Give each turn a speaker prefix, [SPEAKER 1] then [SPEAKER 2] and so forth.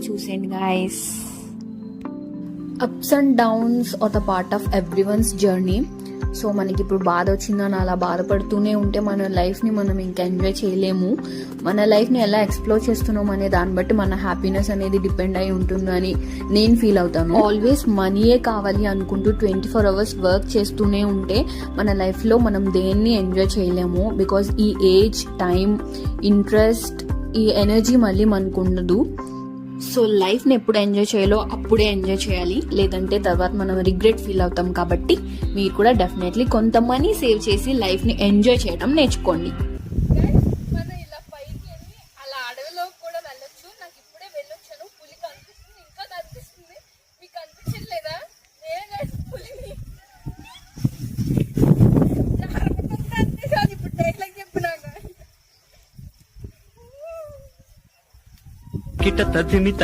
[SPEAKER 1] చూసేయండి guys. Ups and downs are the part of everyone's journey. So మనకి ఇప్పుడు బాధ వచ్చిందని అలా బాధపడుతూనే ఉంటే మన లైఫ్ని మనం ఇంకా ఎంజాయ్ చేయలేము. మన లైఫ్ని ఎలా ఎక్స్ప్లోర్ చేస్తున్నాం అనే దాన్ని బట్టి మన హ్యాపీనెస్ అనేది డిపెండ్ అయి ఉంటుందని నేను ఫీల్ అవుతాను. ఆల్వేస్ మనీయే కావాలి అనుకుంటూ 24 hours వర్క్ చేస్తూనే ఉంటే మన లైఫ్లో మనం దేన్ని ఎంజాయ్ చేయలేము. బికాజ్ ఈ ఏజ్, టైం, ఇంట్రెస్ట్, ఈ ఎనర్జీ మళ్ళీ మనకు ఉండదు. సో లైఫ్ని ఎప్పుడు ఎంజాయ్ చేయాలో అప్పుడే ఎంజాయ్ చేయాలి, లేదంటే తర్వాత మనం రిగ్రెట్ ఫీల్ అవుతాం. కాబట్టి మీరు కూడా డెఫినెట్లీ కొంత మనీ సేవ్ చేసి లైఫ్ని ఎంజాయ్ చేయడం నేర్చుకోండి.
[SPEAKER 2] మనం ఇలా పైకి వెళ్ళి అలా అడవిలో కూడా వెళ్ళొచ్చు. నాకు ఇప్పుడే వెళ్ళొచ్చాను. పులి కనిపిస్తుంది, ఇంకా కనిపిస్తుంది. మీకు కనిపించట్లేదా? నేనే పులిని ఇప్పుడు డైలాగ్ చెప్పినాక
[SPEAKER 3] కిట తదిమి